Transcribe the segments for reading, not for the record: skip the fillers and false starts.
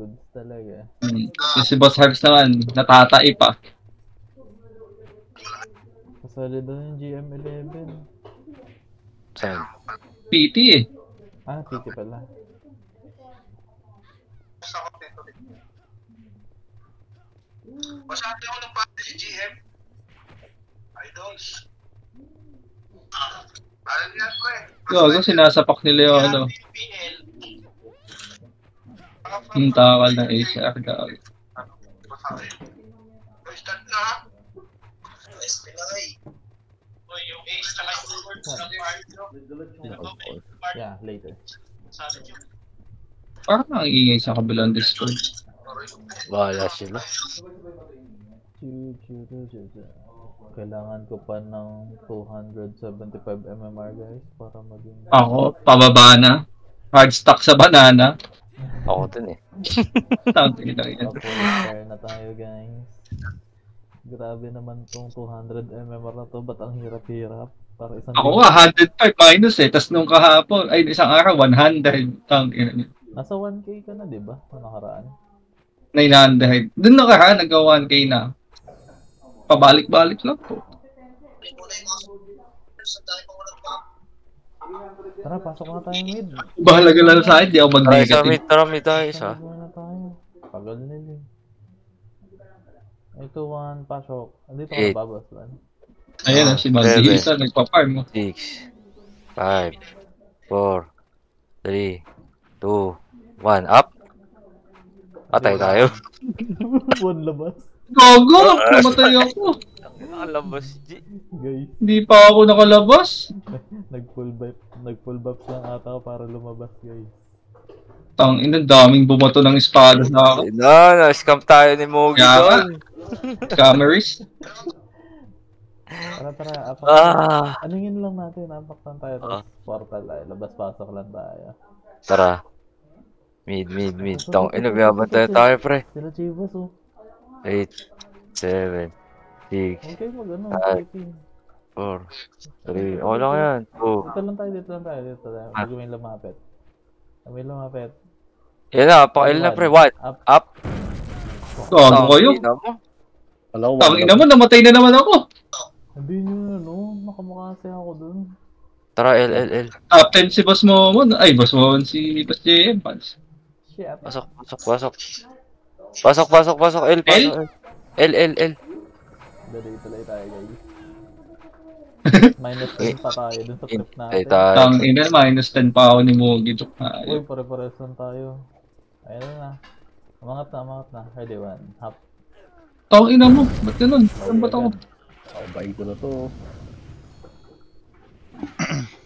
Goods talaga. Si Boss Harps naman, natatai pa. Kasali doon yung GM11. Saan? PT eh. Ah, PT pala. Masyado ako ng bata si GM. Idols. Alam niya ko eh. Gago, sinasapak nila yung ano. Yung takal ng HR. Gago. Start na ha. SPI. Yung ace na kayo words Yeah, later. Parang nangingay sa kabilang Discord. Bahala sila. Kailangan ko pa ng 275 mmR guys para maging... Ako, pababa na. Hard stock sa banana. Ako din eh. Fire na tayo guys. Grabe naman tong 200 mmR na to. Ba't ang hirap-hirap? Para isang Ako nga, 105 minus eh. Tapos nung kahapon, ay isang araw, 100. Nasa 1k ka na, di ba? Nakaraan. 900. Doon nakaraan, nagka 1k na. Pabalik-balik lang po. Tara, pasok na tayo mid. Bahala ka lang sa akin, di ako mag-negative. Tara, may tayo isa. Pagal nila. Ito one, pasok. Andito ka Eight. na babas lan. Ayan, si Maldita, nagpa-farm mo. 6, 5, 4, 3, 2, 1, up! Patay tayo. One labas. Gogo! Namatay ako. Nakalabas, G. Guys, Hindi pa ako nakalabas. nag-full buff lang ata ako para lumabas guys. Ina, daming bumato ng espada sa akin. Na-scam tayo ni Mogi Kaya doon. Cameras. Tara, apak. Aningin lang natin, apak lang tayo. Portal ay, labas-pasok lang tayo. Tara. Mid. Inabiyabantay tayo, pre. Sila Chivas oh. 8, 7, 6, Okay, mag-ano, 4, 3, okay lang yan. 2. Dito lang tayo. Bago may lumapit. Yan na, pakail na, pre. 1, up. Gago kayo. Tangina mo, namatay na naman ako. Sabihin nyo ano, nakamukha kasi ako dun. Tara, L. Top 10 si Boss Momon. Ay, Boss Momon si Boss JM. Shit. Pasok. Pasok. L. Dali tuloy tayo guys. Minus 10 pa tayo dun sa trip natin. Tangina, minus 10 pa ako ni Mogi. Uy, pare-pares lang tayo. Ayun na. Umangat na. Ready, one. Hop. Tangina mo, ba't ganun? Saan ba't ako? Bahay ko na to.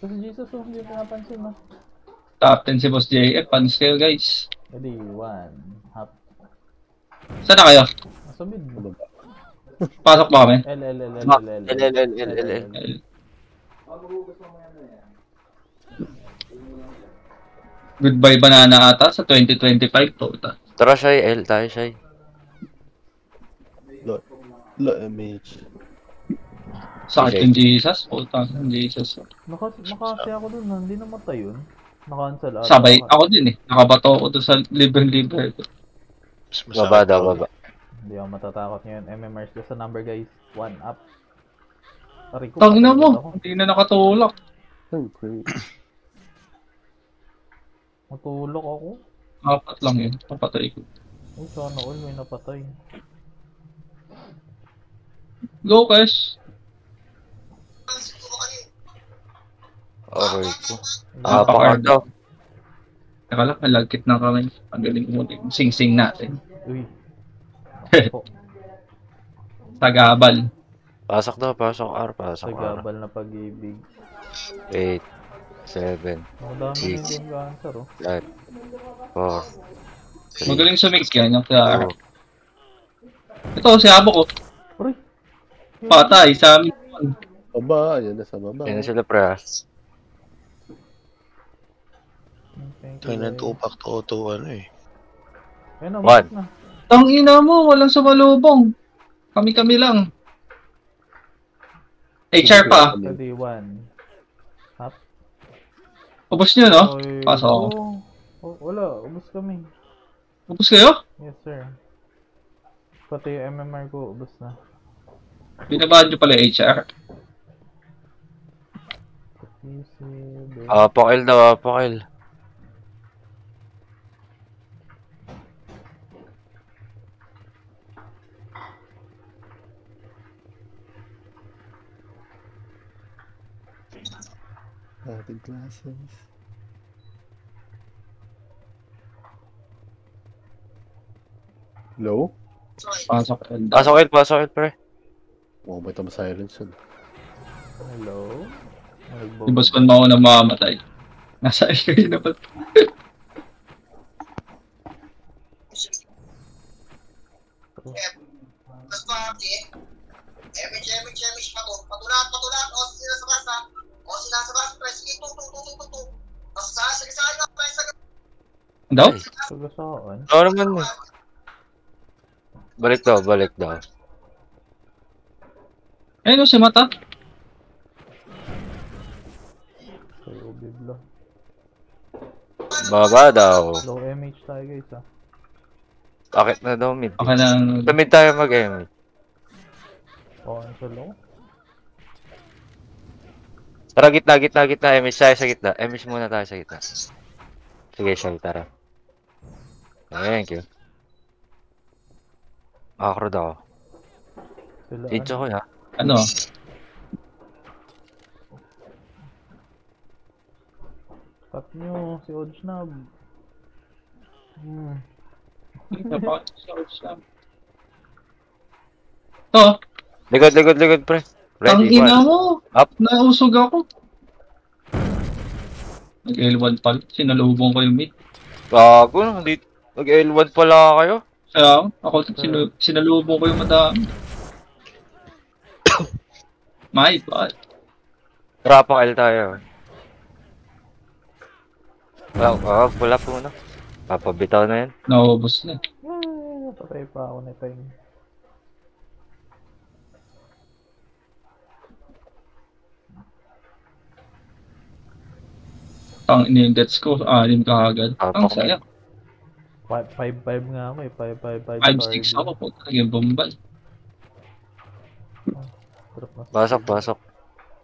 So si Jesus, hindi ko napansin mo. Top 10 si Boss JF. Panis kayo guys. Ready, one. Hop. Saan na kayo? Nasa mid. Pasok ba kami? L. Goodbye banana ata sa 2025 to. Tara, Shy. L tayo, Shy. MH. Sakit yung Jesus. Putang Jesus. Makasi ako dun, hindi namatay yun. Nakancel ata. Sabay ako din eh. Nakabato ako doon sa libre-libre. Baba. Hindi ako matatakot ngayon. MMRs ko sa number guys. 1 up. Tangina mo. Hindi na nakatulak. Matulok ako. 4 lang yun. Papatay ko. Uy, sana all may napatay. Go, Cash. Okay po. Napakard daw. Teka lang, malagkit na kami. Pagaling mo din. Sing-sing natin. Uy. Tagabal. Pasok R. Pasok R. Tagabal na pag-ibig. 8, 7, Madami na yung cancer oh. 5, 4, 3, Magaling sumix yan. Yung kaya. Ito, si Abo ko. Patay sa amin. Baba, yan na sa baba. Yan na sila, pre. Kailan tupak to ano eh. Ayun na, 1. Tangina mo, walang sumalubong. Kami-kami lang. HR pa. Ready, 1. Hop. Ubus nyo, no? Pasok ako. Wala, ubos kami. Tapos kayo? Yes, sir. Pati yung MMR ko, ubos na. Binabaan nyo pala HR. PC, Pakil daw, pakil. Ating classes. Hello? Pasok L. Pasok, pre. Oh, may tama silence yun. Hello? Di ba spawn mo ako na mamamatay? Nasa L kayo na ba? Tapos pati, emish pa to. Patulat, o sinasabas ha. O sinasabas, press key, tu. Tapos sasagasaan na, press agad. Daw? Sagasaan? Oo naman eh. Balik daw. Ayun o, si Mata. Kayo, biblo. Baba daw. Low MH tayo guys ah. Bakit na daw mid? Okay lang. Sa mid tayo mag-mid. Oo, sa low. Tara, gitna. Emish tayo sa gitna. Emish muna tayo sa gitna. Sige, Shai, tara. Thank you. Makakrod ako. Sila Incho ko ya. Ano? Cut nyo, si Odsnab. Ito. Likod, pre. Ang Ready, ina one. mo. Up. Nausog ako. Nag-L1 pala. Sinalubong ko yung mid. Gago na. Nag-L1 pala kayo. Kaya ako sinalubong ko yung madami. My God. Tara, pakil tayo. Wala po na. Papabitaw na yan. Naubos na. Ay, patay pa ako na time. Ang in-deaths ko, 6 kaagad. Ang saya. 5-5 nga ako eh, 5-5-5 5-6 ako po. Naging bombal. Pasok.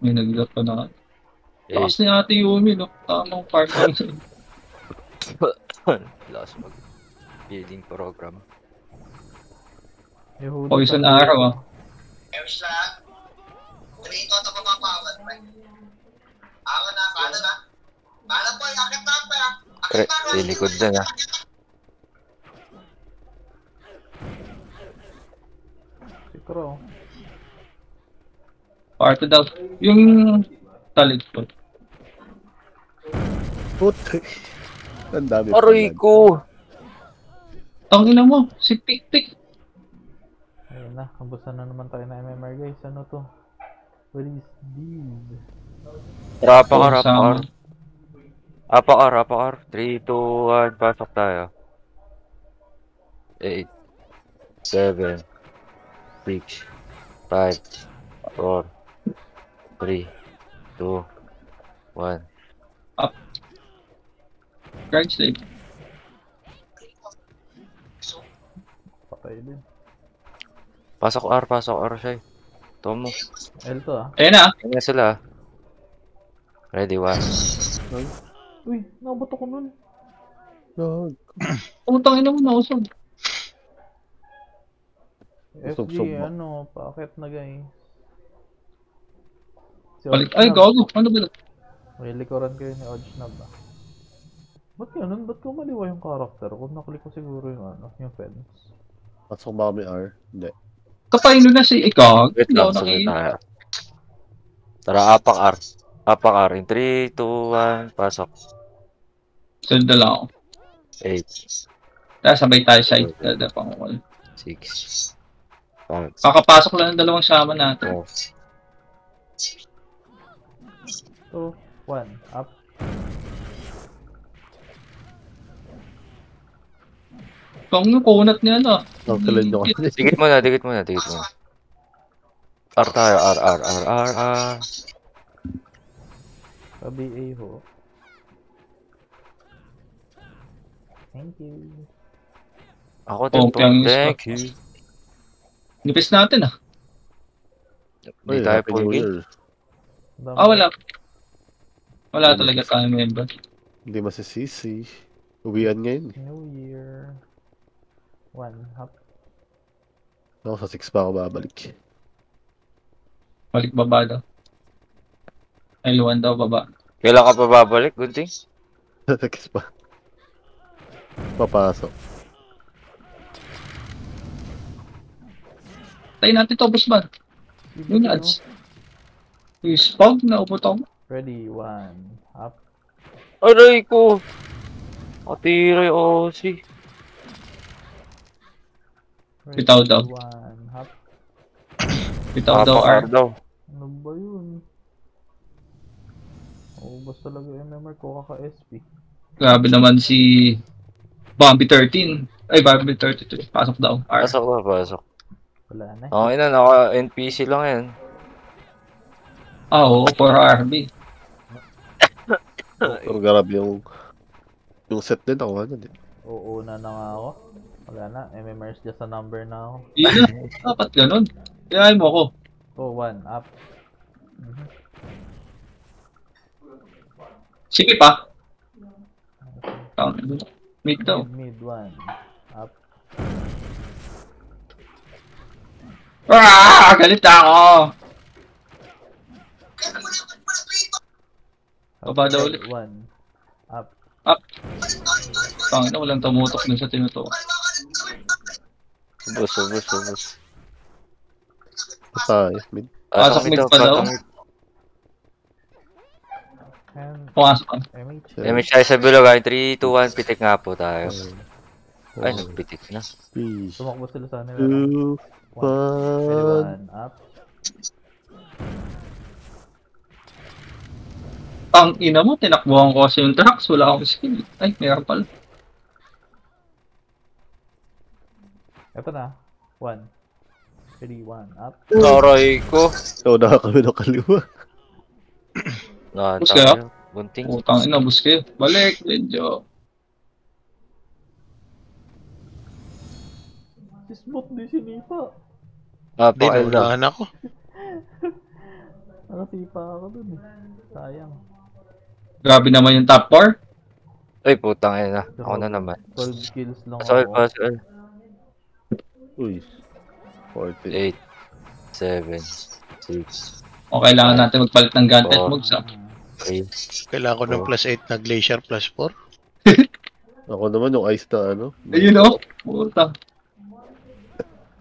May nag-drop pa na. Eh, Lakas ni Ate Yumi, no? Tamang partner. Last mag-building program. Poison araw, ah. Emish lang. Dito ito papapawad, pre. Awan na, kanan na. Kanan po, akit na, pre. Pre, lilikod na na. Sikro. Parto daw. Yung talig po. Puti. Ang dami. Aroy ko! Tangina mo, si Tik-Tik. Ayun na, kabusan na naman tayo na MMR guys. Ano to? What is this? Rapakar. Sama. Apakar. 3, 2, 1, pasok tayo. 8, 7, 6, 5, 4, 3, 2, 1. Guard slave. Patay din. Pasok R, Shay. Tomo. L to ah. Ayun na. Ayun na sila. Ready, 1. Uy, nabot ako nun. No. Utang ina mo, nausog. Usog-sog FG, ba? ano, paakit na guys. Si Balik. Ay, Odsnab. gago. Ano ba? May likuran kayo ni Odsnab ah. Ba't ganun? Ba't kumaliwa yung character? Kung naklik ko siguro yung ano, yung fence. Pasok ba kami R? Hindi. Kapay na si Ikaw. Wait lang, sabay tayo. Tara, Apak R. In 3, 2, 1, pasok. Sunod na lang ako. 8, Kaya sabay tayo sa dada pang wall. 6, 5, Kakapasok lang ng dalawang shaman natin. 2, 1, up. Kung yung kunat niya, no? Ang kilid nyo kasi. Dikit mo na. R tayo, R. Sabi A ho. Thank you. Ako din po. ang Thank you. Nipis natin ah. Hindi Ay, tayo Happy full New kill. Year. Dami. Wala. Wala talaga tayo member. Hindi masisisi. Uwian ngayon. New Year. 1 hop. Ako sa 6 pa ako babalik. Balik baba daw. Ay, luwan daw baba. Kailan ka pa babalik, Gunting? Sa 6 pa. Papasok. Tayo natin to, boss man. Yung ads. Yung spog na upot ako. Ready, 1 hop. Aray ko! Katiray, Osi. Ready, Bitaw daw. 1 hop. Bitaw daw, R. daw. Ano ba yun? Ubos talaga MMR ko kaka-SP. Grabe naman si Bambi 13. Ay, Bambi 32. Pasok daw, R. Pasok na, pasok. Wala na. Okay na, naka-NPC lang yan. Ah, oo, for RB. Pero grabe yung set din ako. Ano din. Uuna na nga ako. Wala na. MMR is just a number na ako. Yun na, dapat ganun. Kaya mo ako. Oh, 1 up. Sige pa. Mid daw. Mid 1 up. Ah! Galit na ako! Baba daw ulit. 1 up. Pangina, walang tumutok dun sa tinutok. Ubus. Tayo. Mid. Pasok mid pa daw. And Pumasok ka. MH. Damage tayo sa bilog. 3, 2, 1. Pitik nga po tayo. Ay, nagpitik na. 3, Tumakbo sila sa nila. 2, 1 up. Ang ina mo, tinakbuhan ko kasi yung tracks. Wala akong skill. Ay, meron pala. Ito na. 1. 3, 1 up. Aray ko. So, nakakami ng kaliwa. Bus kayo? Tayo. Bunting. Putang ina, bus kayo. Balik, medyo. Si Smooth di sinipa. Hindi, Pakailan. naunahan ako. Nakasipa ako dun eh. Sayang. Grabe naman yung top 4. Ay, putang ina. Ako na naman. 12 kills lang Pasok, ako. pasok. Uy. 40. 8, 7, 6, O kailangan natin magpalit ng gauntlet Oo. moves ah. 3. Kailangan ko ng plus 8 na Glacier plus 4. Ako naman yung ice na ano. Ayun o. Puta.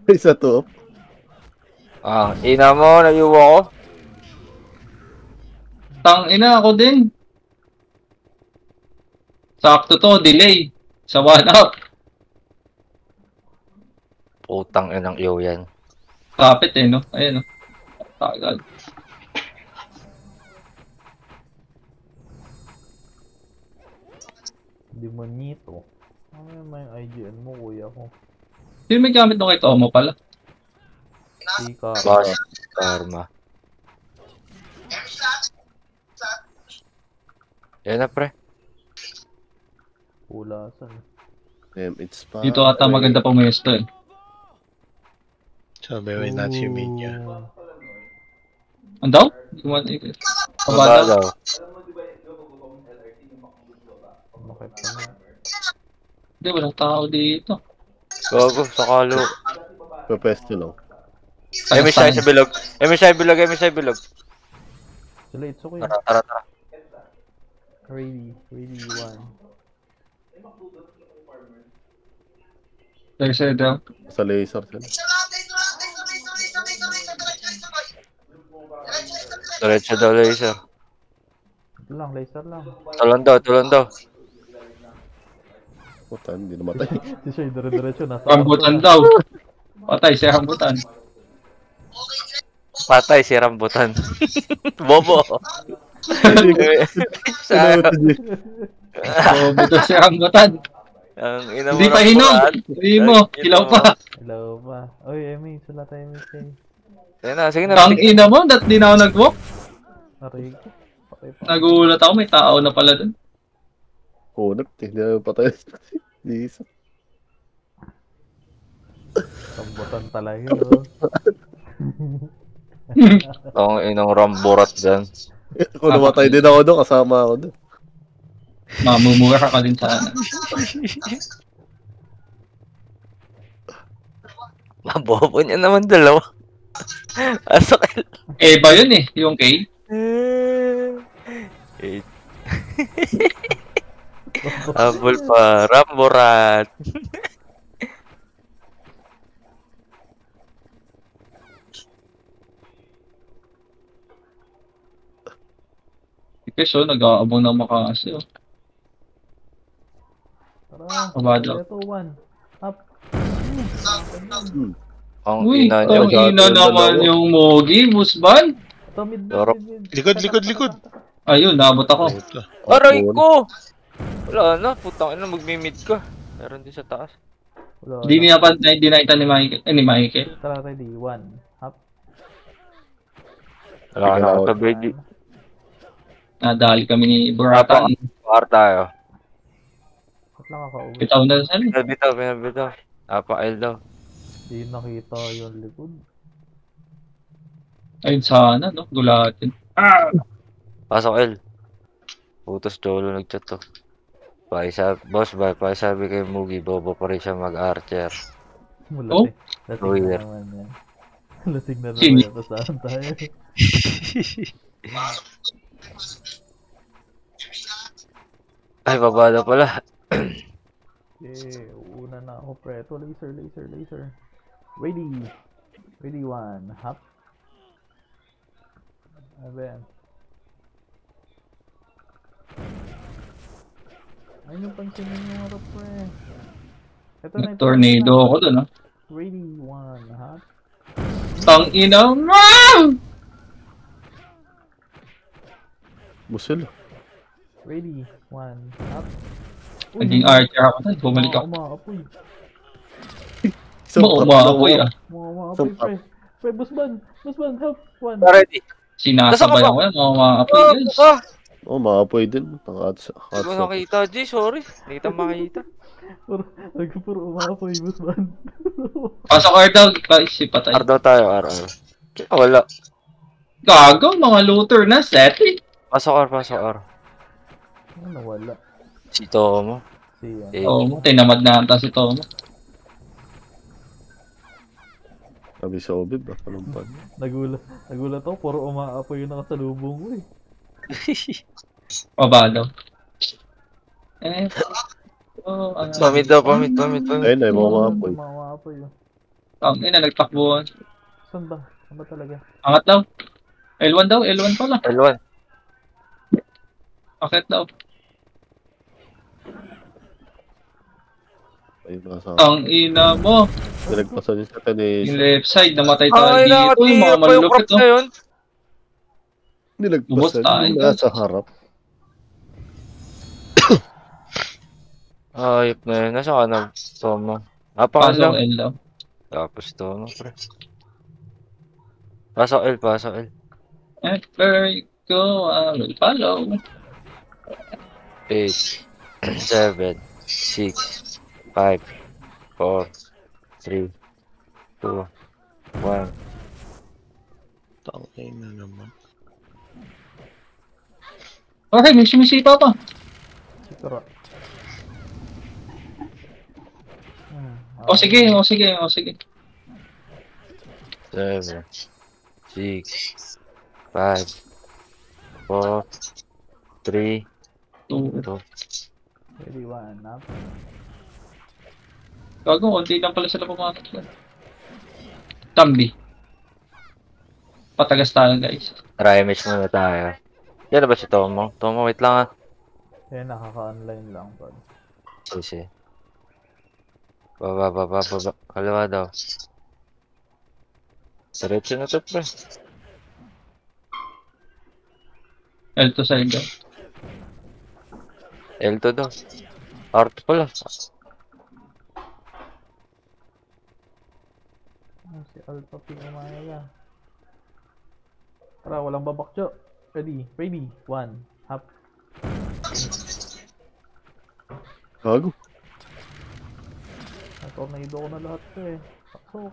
Isa to. Ah, ina mo, naiuwa ko. Tang ina ako din. Sakto to, delay. Sa 1 up. Putang inang iyo yan. Kapit eh no. Ayun o. Tagal. Demonito. Ano may IGN mo, kuya ko? Sino may gamit nung kay Tomo pala? Sika. Boss, karma. Yan na, pre. Pulasan. It's pa. Dito ata maganda pumesto eh. Sabi mo natin si Minya. Ang daw? Baba Baba daw. daw. Makip ka na. Hindi, walang tao dito. Gago, sakalo. Pepesto lang. Emish tayo sa bilog. Emish tayo bilog, emish tayo bilog. Sila, it's okay. Tara. Ready, 1. Laser daw. Sa laser sila. Diretso daw, laser. Ito lang, laser lang. Tulon daw. Puta, hindi namatay. Si Shay, dire-diretso. Nasa Rambutan daw. Patay si Rambutan. Patay si Rambutan. Bobo. Bobo to si Rambutan. Ang ina mo. Hindi pa hinog. Hindi mo. Kilaw pa. Hello pa. Oy, Emi, sula tayo, Emi. Yan na, sige na. Tang ina mo, dat di na ako nag-walk. Aray ko. Patay pa. Nagulat ako, may tao na pala dun. Kunat, hindi na patay. Isa. Lambutan talaga, oh. Ang inong ramburat dyan. Kung namatay din ako doon, kasama ako doon. Mamumura ka din sana. Mabobo niya naman dalawa. Asakal. Eh, ba yun eh, yung K? Habol pa, ramburat. Kasi nag-aabang ng makasi. Oh. Tara, Kabado. ito, 1. Up. Ang Uy, ina ang niyo. ina naman yung Mogi, Musban. Ito, mid. Loro. Likod. Ayun, nabot ako. Puta. Aray ko! Wala na, putang ina, magmimid ka. Meron din sa taas. Wala Hindi na. niya pa nakita ni Michael. Ni Michael. Tara, ready. 1. Up. Wala ka na sa bedi. Nadali kami ni Buratan. Par tayo. Ba't nakaka-uwi? Bitaw na sa Pinabitaw. Napakail daw. Hindi nakita yung likod. Ayun sana, no? Gulatin. Ah! Pasok El. Putos Cholo nagchat to. Boss ba, pakisabi kay Mugi, bobo pa rin siya mag-archer. Oh? Lasing Lawyer. na naman yan. Lasing na Sini. naman yan. Saan tayo? Ay, babada pala. Okay, una na ako pre. Ito, laser. Ready. Ready, 1. Hop. Ayan. Ayun yung pansinin yung harap pre. Ito na, ito. Tornado ako dun, no? Ready, 1. Hop. Tang ina. Wow! Busil. Ready, 1. Hop. Naging archer ako dun. Bumalik ako. Umaapoy. Umaapoy ah. Umaapoy pre. Pre, busban, help. 1. Ready. Sinasabay ako yan. Umaapoy guys. Oh, maapoy din. Tangat Hindi ko nakita, G. Sorry. Hindi kita makita. Puro umaapoy, busban. Pasok ka daw. Guys, si patay. Ardo tayo, Ar. Wala. Gago, mga looter na. Set eh. Pasok, Ar. Ano nawala? Si Tomo. Si Eh, Oo, tinamad na ata si Tomo. Sabi sa Obib, ba? Panumpad. Nagulat ako, puro umaapoy yung nakasalubong ko eh. Baba daw. Eh. Oh, Pamit daw. Ayun, ay, maapoy. Umaapoy yun. Ang ina, nagtakbuhan. Saan ba? Saan ba talaga? Angat daw. L1 daw, L1 pala. L1. Akit daw. Ayun, nasa. Ang ina mo. Pinagpasan yung sa Yung kanisa. left side, namatay tayo Ay, dito. Yung mga nakatingin pa yung malulupit crop na yun. Nilagpasan. Ubos tayo, Yung guys. nasa harap. Ayop na yun. Nasa ka na, Tomo? Pasok Napakalaw. L daw. Tapos Tomo, pre. Pasok L. And where you go, I will follow. 8, 7, 6, 5, 4, 3, 2, 1. Tangay na naman. Okay, may sumisita pa. Sikara. O sige. 7, 6, 5, 4, 3, 2. Ready, 1. Up. Gago, konti lang pala sila pumasok. Tambi. Patagas tayo guys. Try match muna tayo. Yan na ba si Tomo? Tomo, wait lang ah. Eh, nakaka-online lang pa. Sige. Baba. Kalawa daw. Diretso na to, pre. L2 side daw. L2 daw. R2 pala. Si Alpha P. Umaga. Tara, walang babakcho. Ready, 1. Hop. Gago. Ito, Tornado ko na lahat eh. Pasok.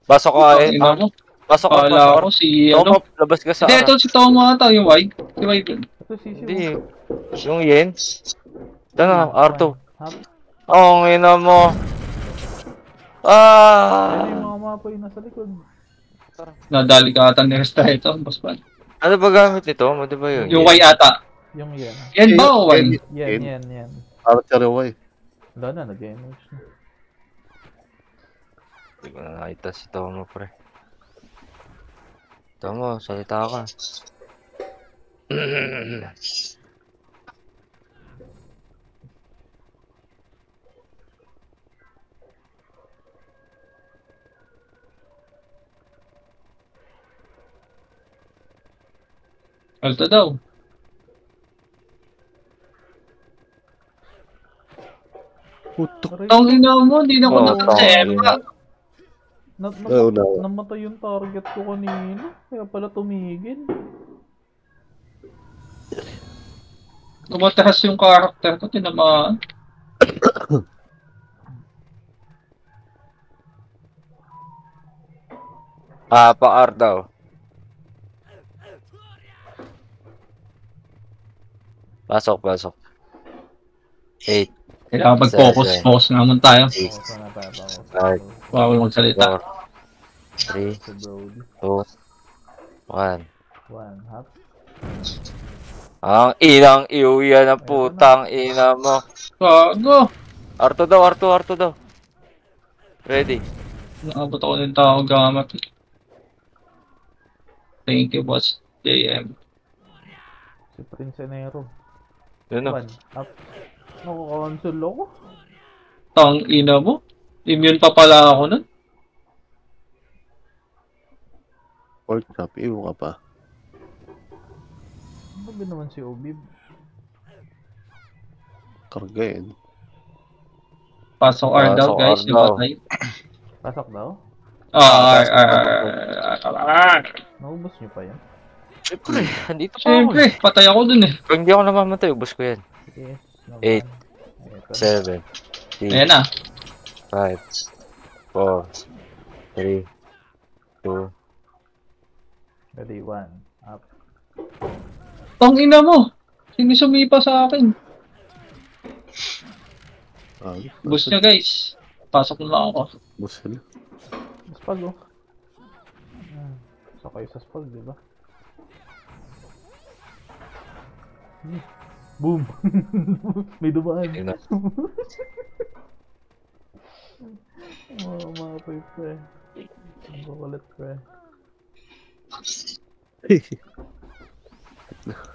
Pasok ka eh. Ina mo. Pasok ka, Kala pasok ko ka. si Tomo, ano. labas ka sa Hindi, ito si Tomo ata, yung white. Si white. Ito sisi Hindi. mo. Yung yen. Ito na, Arto. Hap. Oh, ang ina mo. Ayun yung Ah! mga mapa yung nasa likod. Nadali ka ata ni Resta ito, boss man. Ano ba gamit nito? Ano ba yun? Yung white ata. Yung yan. Yan ba o white? Yan. Archer Y. Wala na, nag-damage na. Hindi ko na nakita si Tomo, pre. Tomo, salita ka. Alta daw. Putok. Aray, Ang ina mo, hindi na ako Oo, nakasema. Oo na. namatay yung target ko kanina. Kaya pala tumigil. Tumataas yung karakter ko, tinamaan. Pa-art daw. Pasok. 8, Kailangan mag-focus. Seven. Focus naman tayo. 6, Ako na tayo pa ako. Right. Bawal magsalita. 4, 3, Si Brody. 2, 1. One half. Ang inang iuwi ng putang ina mo. Gago. Arto daw. Ready. Nakabot ako ng tao gamit. Thank you, boss. JM. Si Prince Enero. Yun o. One half. Nakaka-cancel ako. Tang ina mo. Immune pa pala ako nun. Pork chop. Iwo ka pa. Sabi naman si Obib. Karga yan. Pasok R daw, Pasok guys. R Yung daw. patay. Pasok daw? Naubos niyo pa yan? Siyempre, andito pa ako. Siyempre, patay ako dun eh. Pag hindi ako namamatay, ubos ko yan. Yes. Eight. Ito. 7, 6, Ayan na. 5, 4, 3, 2, Ready, one. Up. Tang ina mo. Sino sumipa sa akin? Boost niya, guys. Pasok na ako. Bus sila. Spag oh. Sakay sa spag, di ba? Boom! May dumaan. Yun na. Mga pre. Ang kukulit pre.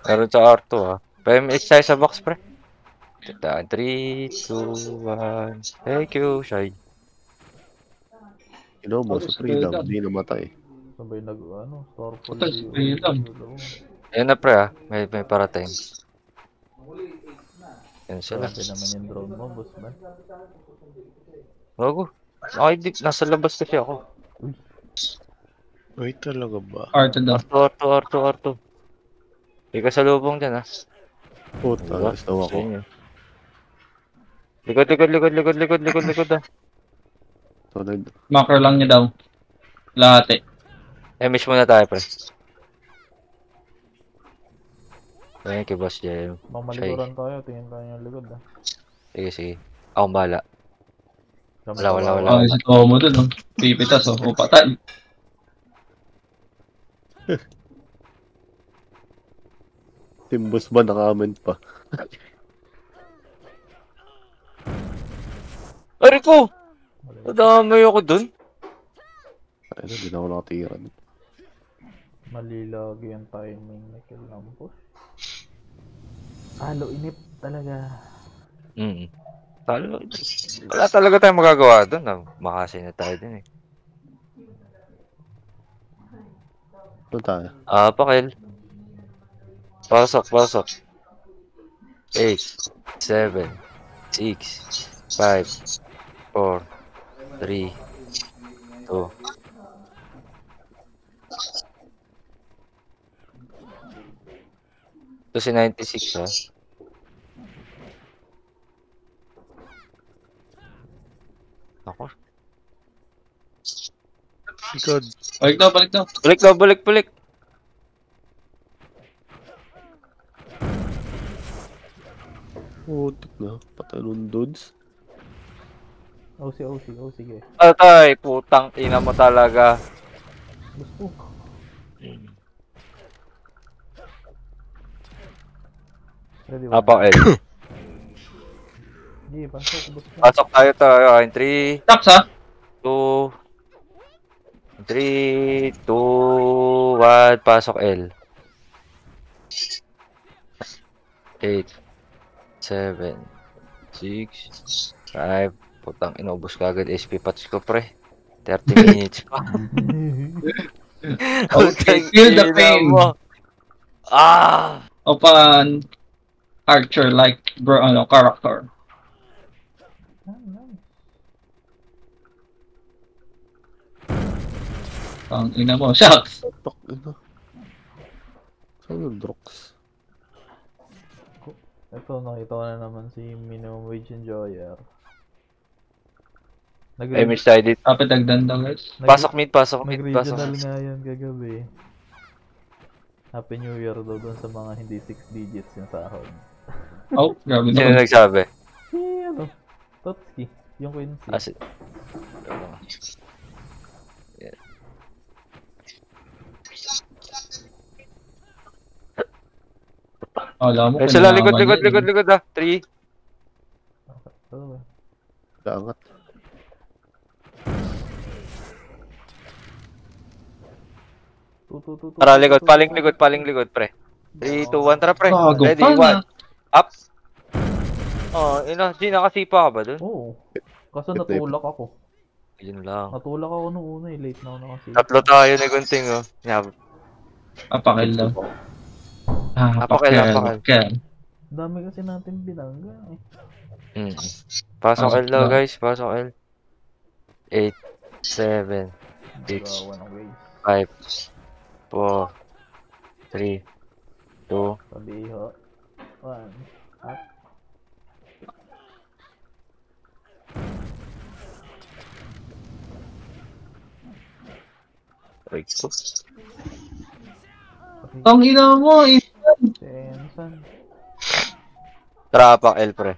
Meron sa R2 ha. PMH tayo sa box pre. 3, 2, 1. Thank you, Shy. Mo sa freedom. Hindi namatay. Sabay store for Patay si Freedom. Ayan na pre ha. May parating. Yan sila. Grabe naman yung drone mo, boss ba? Bago. Ay, nasa labas kasi ako. Uy, talaga ba? R2 daw. R2. Hindi ka sa lubong dyan ha. Puta. Gusto ako. Likod ha. Tunod. Macro lang niya daw. Lahat eh. Miss muna tayo pre. Thank you, Boss Jem. Mamalikuran tayo, tingin tayo yung likod ah. Sige. Akong bahala. Wala. Ay, si Tomo dun, oh. Pipitas, oh. O, patay. Timbus ba naka-comment pa? Ari ko! Nadamay ako dun. Ay, hindi na ako nakatira. Malilagi yung timing na kilampos. Halo inip talaga. Wala talaga tayong magagawa dun. Makasi na tayo dun eh. Ano tayo? Pakil. Pasok. 8, 7, 6, 5, 4, 3, 2. Ito si 96 ha. Ako. Likod. Balik daw, balik daw. Balik daw, balik. Putik na. Patalon dudes. OC, sige. Atay, putang ina mo talaga. Gusto. Ready ba? Apa, L. Sige, pasok. Gusto. Pasok tayo. In 3, Taps ha? 2, 3, 2, 1, pasok L. 8, 7, 6, 5, putang inubos ka agad SP patch ko pre. 30 minutes pa. Okay, feel the pain. Ah! Open Archer like bro, character. Nice. Ang ina mo, shucks. Tok, ina. Saan yung Drox? Ito, nakita ko na naman si Minimum Wage Enjoyer. Image edit. Kapit dagdan daw guys. Pasok mid. Nag-regional nga yan kagabi. Happy New Year daw dun sa mga hindi 6 digits yung sahod. Oh, grabe Sino naman. nagsabi? Si Totski, yung Quincy. Si... Alam mo. Eh, sila, kinalaman likod ah. 3. Oh, Kaangat. Tara, likod. Paling likod, pre. 3, 2, 1, tara, pre. Bago Ready, pa 1. Up. Oh, G, nakasipa ka ba dun? Oo. Kaso natulak ako. Yun lang. Natulak ako nung una eh. Late na ako nakasipa. Tatlo tayo ni Gunting, oh. Apakil daw. Apakil. Apakil. Dami kasi natin binangga eh. Pasok L daw, ba? guys. Pasok L. 8, 7, 6, Gawa ng ways. 5, 4, 3, 2, Paliho. 1. Up. Ang ina mo, Tensan. Tara, apak L, pre.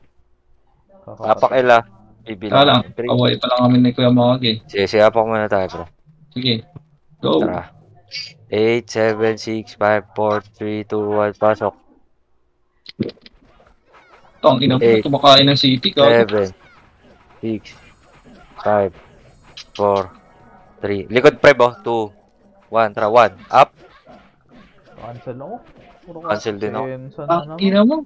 Apak L, ah. Kaya lang, Bibilang. away pa lang kami ni Kuya Mogi. Sige, apak muna tayo, pre. Sige, go. Tara. 8, 7, 6, 5, 4, 3, 2, 1, pasok. Ito, ang ina mo, 8, kumakain ng city. 7, 6, 5, 4, 3. Likod, pre, bo. 2, 1, tara, 1. Up. Cancel ako. Puro Cancel din ako. Tensan na Ang naman. ina mo.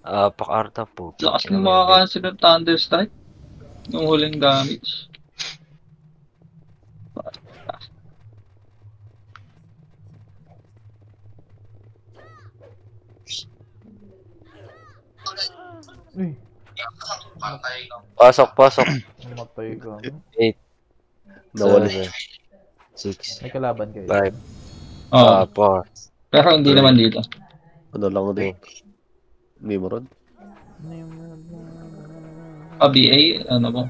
Apak Arta po. Lakas ng makakancel ng Thunder Strike. Yung huling damage. Uy, Pasok. namatay ka. 8, Nawala. 6, May kalaban kayo. 5, Oo. 4. Pero hindi naman dito. Ano lang din. Nimrod. BA, ano ba?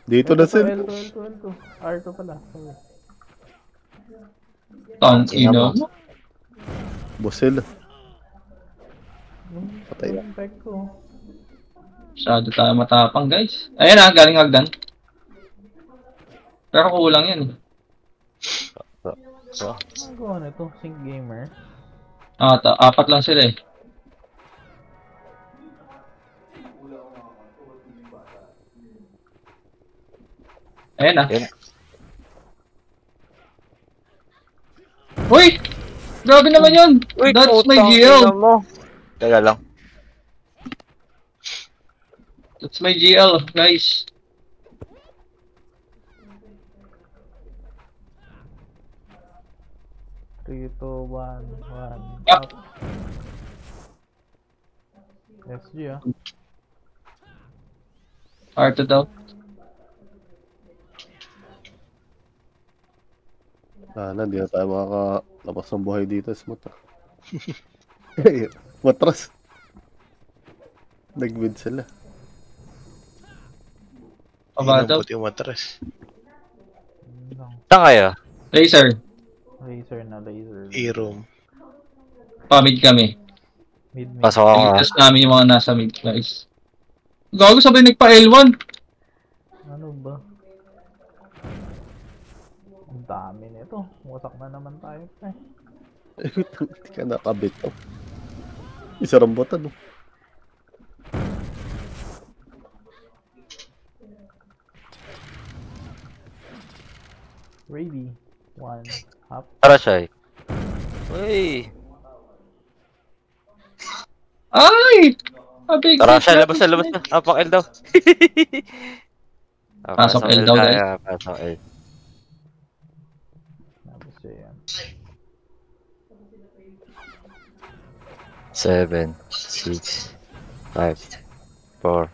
Dito na sila. L2. R2 pala. Sorry. Ang ina mo. Bosil. Patay na. Yung peg ko. Masyado tayo matapang guys. Ayan na, galing hagdan. Pero kulang yan. Ano gawa nito? Sync Gamer. Apat lang sila eh. Ayan na. Yan. Uy! Grabe naman yun! Uy, That's my putang GL! ina mo. Teka lang. That's my GL, guys. Three, two, one. Up. Up. SG ah. Arto daw. Sana, hindi na tayo makakalabas ng buhay dito. Smooth ah. Matras. Nag-win sila. Pabadaw. Inabot yung matras. Yun lang. Saan kayo? Laser. Laser na laser. E-room. Pamig kami. Mid mid. Pasok ako ah. Iligtas namin yung mga nasa mid, guys. Gago, sabay nagpa L1. Ano ba? Ang dami nito. Wasak na naman tayo. Hindi ka nakabit. Oh. Isa rambutan. Oh. Ready. One. Hop. Tara siya eh. Uy! Ay! Abig. Tara siya, labas na, labas na. Apak L daw. Pasok L daw, guys. tayo, pasok L. Tapos yan. 7, 6, 5, 4,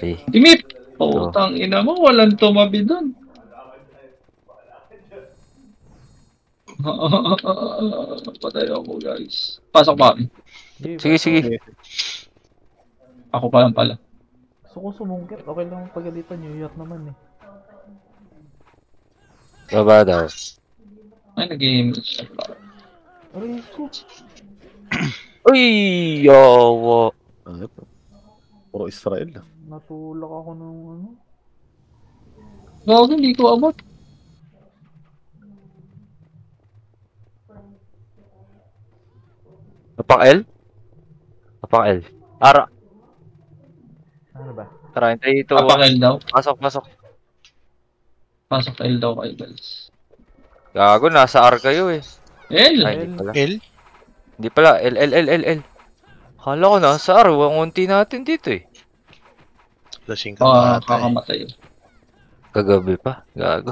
3. Dimit! Putang ina mo, walang tumabi doon. Patay ako, guys. Pasok pa kami. Sige, sige. Ako pa lang pala. Gusto ko sumungkit. Okay lang pagalitan. New York naman eh. Baba daw. Ay, nag-game. Aray ko. Uy! Yawa! Ah, puro Israel lang. Natulak ako ng ano. Gago, hindi ko abot. Apak L? Apak L. Ara. Ano ba? Tara, hintay ito. Papakil daw. Pasok, pasok. Pasok L daw kayo, guys. Gago, nasa R kayo eh. L! Ay, hindi pala. L? Hindi pala. L, L, L, L, L. Kala ko nasa R. Unti natin dito eh. Lasing ka pa ata eh. Kakamatay. Kagabi pa. Gago.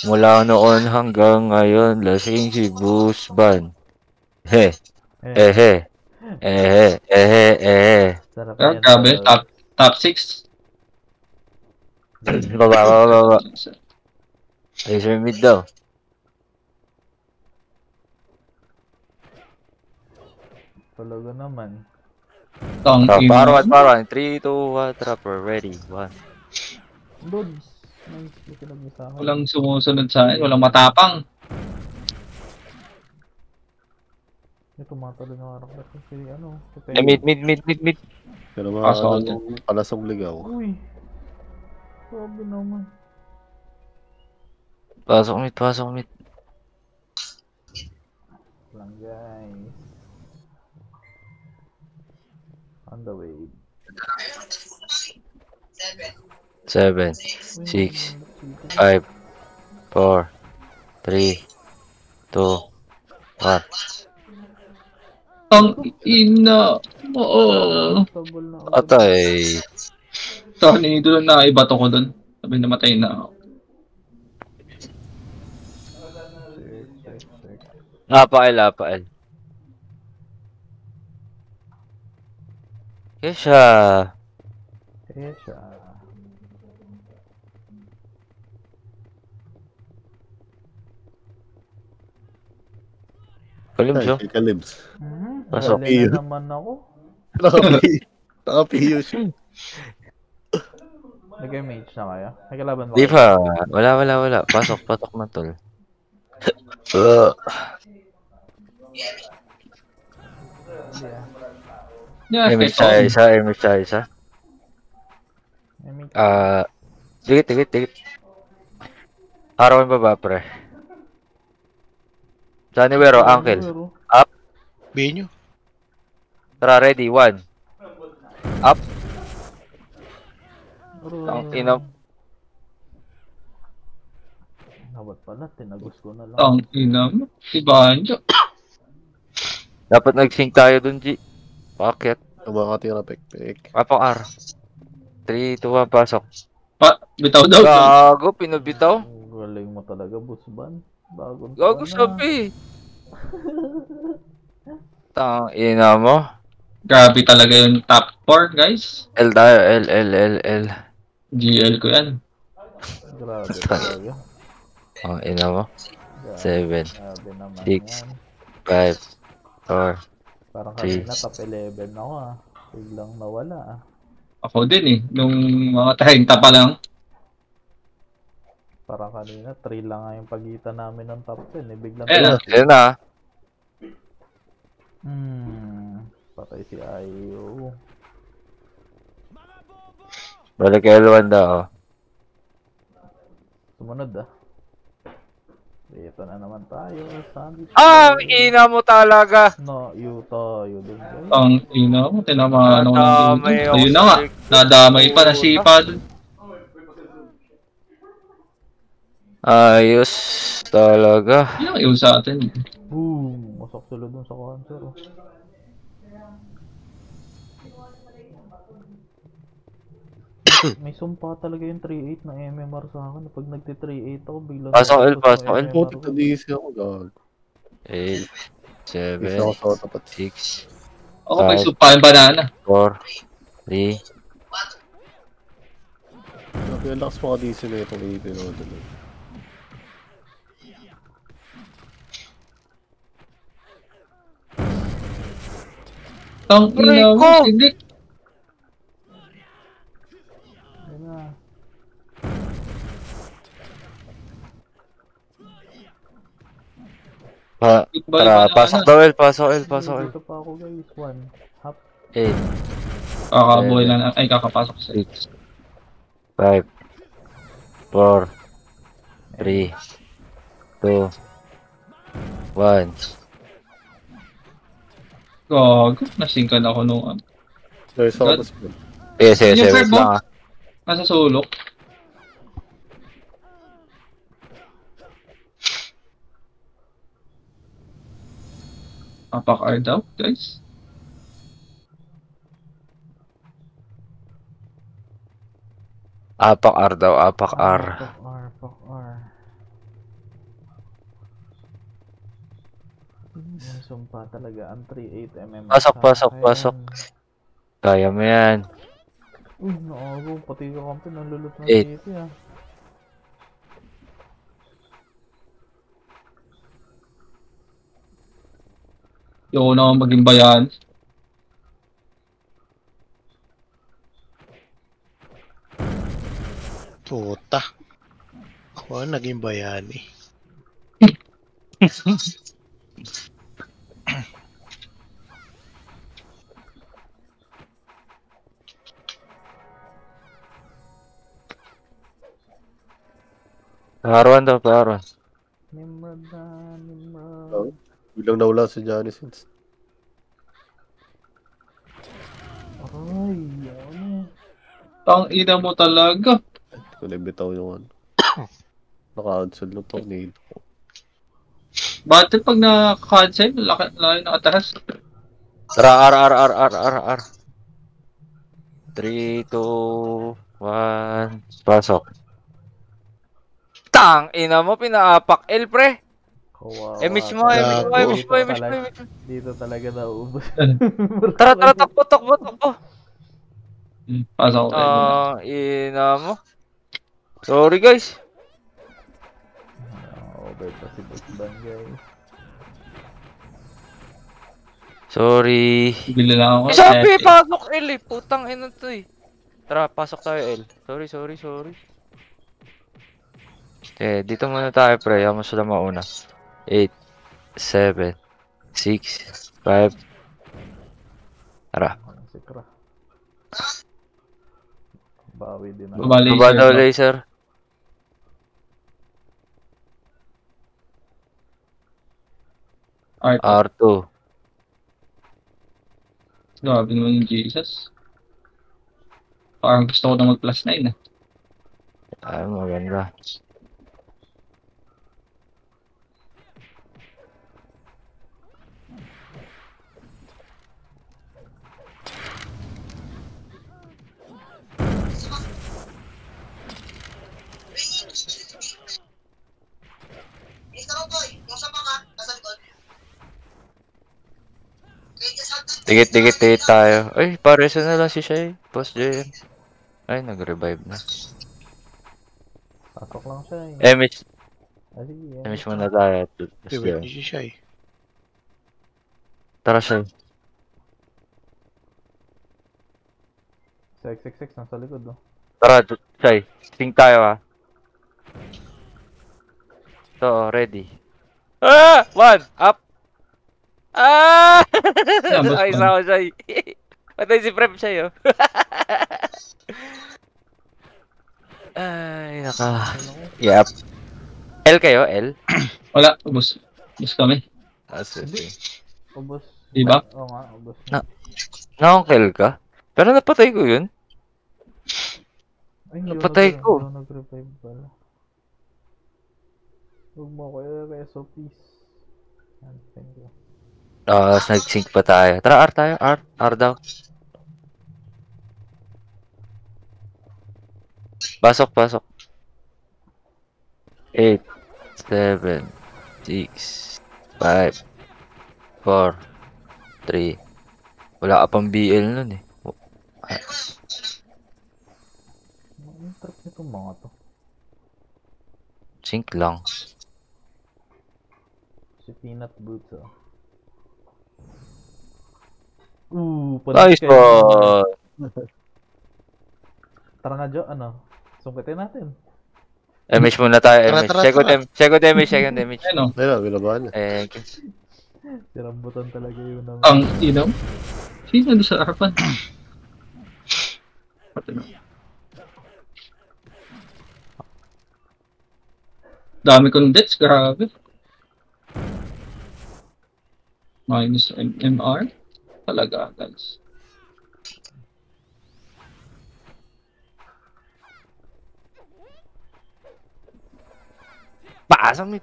Mula noon hanggang ngayon, lasing si Busban. He. Ehe. Ehe. Ehe. Ehe. Sarap Ah, yan. grabe. Top 6. Baba, baba, baba. Laser mid daw. Talaga naman. Tang Oh, ina. parawan. 3, 2, 1, trapper. Ready. 1. Dodge. Nice. May pinag-isahan. Walang sumusunod sa akin. Walang matapang. May tumatalo na harap na si ano. Si Eh, mid, mid, mid, mid, mid. Pero Pasok mga palasong ligaw. Uy. Sabi naman. Pasok mid, pasok mid. Lang guys. On the way. 7, 6, 5, 4, 3, 2, 1. Tang ina. Oo. Table na. Atay. Tani, doon na ibato ko doon. Sabi namatay na ako. Apael, apael. Kesha. Kesha. Kalim siya. Ay, kalibs. Pasok. Wala na naman ako. Nakapiyo siya. Nag-mage na kaya? May kalaban ba? Di pa. Wala. Pasok na tol. Yeah. Yeah, Image kaya siya isa. May mage. Dikit. Arawan baba pre. Janiwero, uncle. B nyo. Tara, ready, 1. Up. Ang ina. Dapat pala, tinagos ko na lang. Tang ina mo. Ibahan siya. Dapat nag-sync tayo dun, G. Bakit? Tumakatira pek-pek. Apang R. 3, 2, 1, pasok. Bitaw daw. Gago, pinabitaw. Ang galing mo talaga, Busban. Bagong Gago sabi. Tang ina mo. Grabe talaga yung top 4, guys. L tayo, L. GL ko yan. Grabe talaga. Ang ina mo. 7, Grabe naman 6, yan. 5, 4. Parang Three. kanina top 11 ako ah. Biglang nawala ah. Ako din eh. Nung mga 30 pa lang. Parang kanina 3 lang nga yung pagitan namin ng top 10 eh. Biglang Ayan Ayun na. patay si Ayo. Balik L1 daw. Sumunod ah. Ito na naman tayo. Sandwich. Ina mo talaga. No, you tayo dun guys. Ang ina mo, tinamaan ako ng Nadamay dulo. ako Ayun sa na nga. likod. Nadamay pa na si Pad. Ayos talaga. Yan yung sa atin. Boom! Wasak sila dun sa cancer oh. May sumpa talaga yung 3-8 na MMR sa akin. Pag nagti-3-8 ako, biglang Pasok L, naubos yung pasok L. MMR Puti ko. na DC ako, gag. 8, Isa ako 7, sa tapat. 6, Ako may Five. supa yung banana. 4, 3. Grabe, ang lakas mga DC na itong AP na ito. Ang ina mo, Rico! hindi. Yun na. Tara, pasok daw L, pasok L, pasok L. Dito pa ako guys. 1. Hop. 8, Kakabuhay lang. Ay, kakapasok sa 6, 5, 4, 3, 2, 1. Gago, nasingkan ako nung ano. Guys, ako God. mas good. Yes, yes, Yung yes, verbo? lang ah. Nasa sulok. Apak-R daw, guys. Apak R daw, apak R. Fuck R, fuck R. Yung sumpa talaga. Ang 3-8 MMR Pasok, sa pasok, akin. pasok. Kaya mo yan. Uy, naago. Pati ka kampi. Nalulot ng 8. titi ah. Yung una akong maging bayan. Puta. Ako ang naging bayani. Paharuan daw, paharuan. Nimrod na, Nimrod. Oh. Biglang nawala si Johnny Sins. Aray, ano? Ang ina mo talaga. Kung nabitaw yung ano. Naka-cancel ng tornado ko. Bakit pag na-cancel, laki nakataas. Tara, R. 3, 2, 1. Pasok. Tang! Ina mo, pinaapak L, pre. Kawawa. Image mo, Gago. image mo. Dito talaga nauubos. Tara, takbo. Pasok ko. Ina mo. Sorry, guys. Over pa si Busban, guys. Sorry. Bili lang ako. Sabi, pasok L eh. Putang ina to eh. Tara, pasok tayo L. Sorry. Dito muna tayo, pre. Ayaw mo sila mauna. 8, 7, 6, 5. Tara. Ano si Kra? Bawi din ako. Bali, Baba daw, laser. Art. R2. Grabe naman yung Jesus. Parang gusto ko na mag +9 ah. Ay, maganda. Bilis na Rotoy. Yung sa mga, nasa likod. Okay, just hug them. Tigit tayo. Ay, pares na lang si Shay. Post JM. Ay, nag-revive na. Pasok lang siya eh. Image. Ah, sige. Damage muna tayo. Hindi, wait niyo siya eh. Tara siya. Sa XXX, nasa likod, oh. Tara, Shay. Sting tayo ah. So, ready. Ah! One! Up! Ah! Tapos Ay, isa ko, Shay. Patay si Prep siya, oh. Ay, naka... Yep. L kayo, L? Wala, ubos. Ubos kami. Ah, sige. Ubos. Diba? Oo nga, ubos. Nakang-kill ka? Pero napatay ko yun. Ay, hindi Napatay ko. Hindi ako nag-revive pala. Huwag mo ako i-reso, please. Thank you. Nag-sync pa tayo. Tara, R tayo. R daw. Pasok. 8, 7, 6, 5, 4, 3. Wala ka pang BL nun eh. Ang trap nitong mga to. Sync lang. Si Peanut Boots, oh. Panis Nice one! Tara nga, Jo, sungkitin natin. Damage muna tayo. Tara, Damage. tara, Second damage. Ano? Ayun, binabahan niya. Si Rambutan talaga yun ang... Ang inaw. Sino doon sa harapan? Dami kong deaths, grabe. Minus MMR. Talaga, guys. Pasok mo.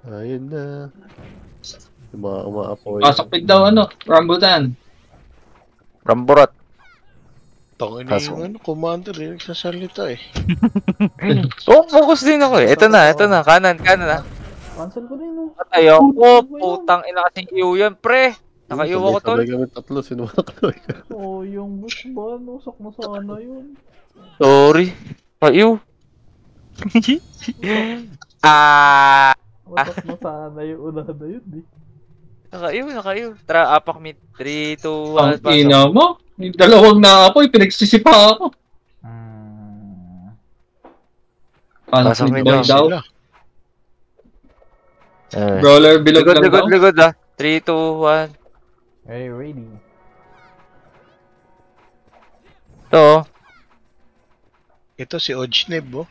Ayun na. Yung mga umaapoy. Pasok pig daw, rambutan. Ramburat. Tangin na Kaso- yung commander eh, nagsasalita eh. Oh, focus din ako eh. Ito na. Kanan na. Cancel ko din, oh. Patay ako. Putang ina kasing iyo yan, pre. Nakaiwa ko tol. Sabay kami tatlo, sinumakaloy ka. Oh, yung bus ba? Nusak mo sana yun. Sorry. Paiw. Nusak mo sana yung una na yun, eh. Nakaiw. Tara, apak mid. 3, 2, Ang 1, pasok. ina mo. Yung dalawang naapoy, pinagsisipa ako. Pasok Conflict nito. boy daw. Sila. Brawler bilog lang daw. Ligod ah. 3, 2, 1. Hey, ready. Ito. Ito si Ojneb oh.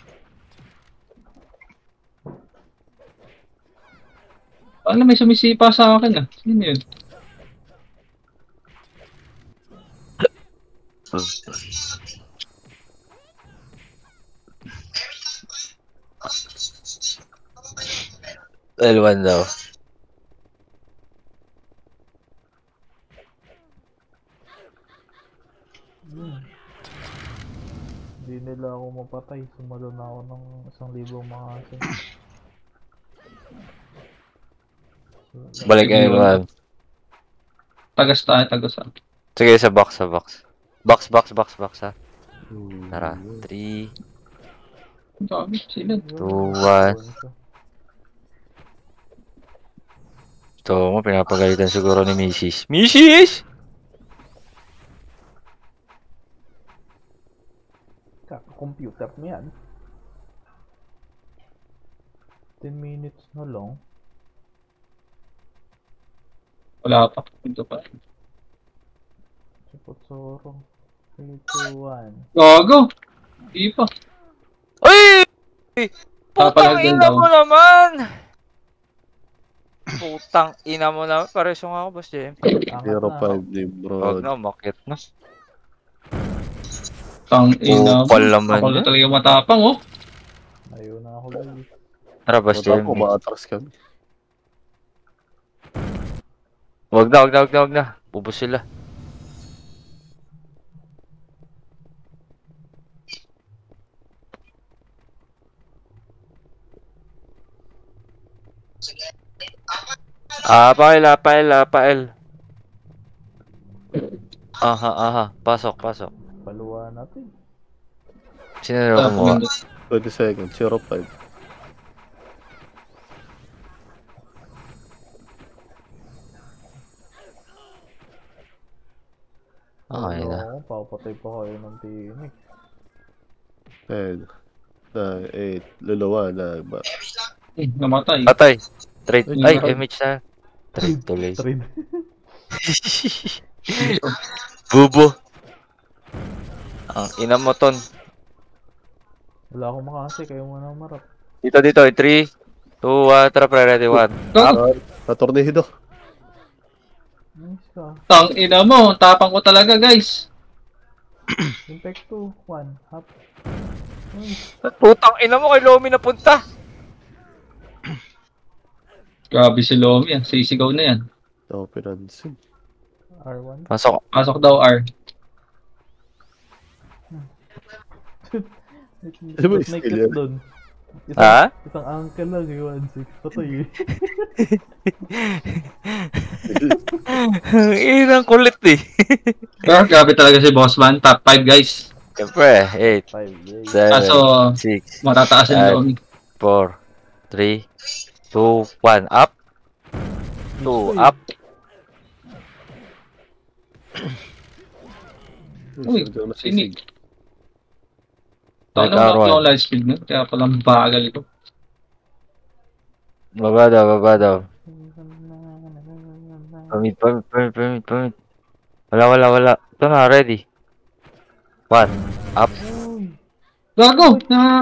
Paano may sumisipa sa akin Sino yun? L1 daw. Hindi nila ako mapatay. Sumalo na ako ng 1,000 mga asin. Balik L1. Tagas tayo, tagas ako. Sige, sa box. Box ha. Tara. 3, Ang dami, sila. 2, 1. Ito mo, pinapagalitan siguro ni Mrs. Mrs! Kaka-computer mo yan. 10 minutes na lang. Wala pa. Ito pa. Chipotsoro. 3, 2, 1. Gago. Hindi pa. Ay! Putang Papalagyan ina daw. mo naman! Putang ina mo naman. Pareso nga ako, Boss JM. Hero 5 din, bro. Huwag na, umakit na. Tang ina mo. Kupal naman Ako na yan. talaga matapang, Ayaw na ako guys. Tara, Boss JM. Matapos, maatras kami. Huwag na. Bubos sila. Pael. Aha. Pasok. Paluwa natin. Sino na kumuha? 20 seconds, 0-5. Okay na. Ano, papatay pa kayo ng Phoenix. 10, 9, 8, lulawa na ba? Namatay. Patay. Trade. Ay, Ay, image na. Trade tuloy. Trade. Bubo. Ang ina mo, Ton. Wala akong makasi, kayo muna marap. Dito. 3, 2, 1. Tara, pre. Ready, 1. Gago. Natornihido. Nice ka. Tang ina mo. Tapang ko talaga, guys. Impact 2, 1, hop. Nice. Putang ina mo kay Lomi na punta. Grabe si Lomi. Sisigaw na yan. Ako pinansin. R1. Pasok. Pasok daw, R. Ano ba May skill crit yan? doon. Ha? Isang uncle lang, 1-6. Patay eh. Irang kulit eh. Pero grabe talaga si Bossman. Top 5, guys. Siyempre, 8, 5 days. 7, Kaso, 6, matataas yung Ay. Lomi. 4, 3, 2, 1. Up. 2, up. Uy, Sino sinig. nasisig? Tayo Like lang R1. ako live speed nyo. Kaya palang bagal ito. Baba daw. Pamit. Wala. Ito na, ready. 1, up. Gago!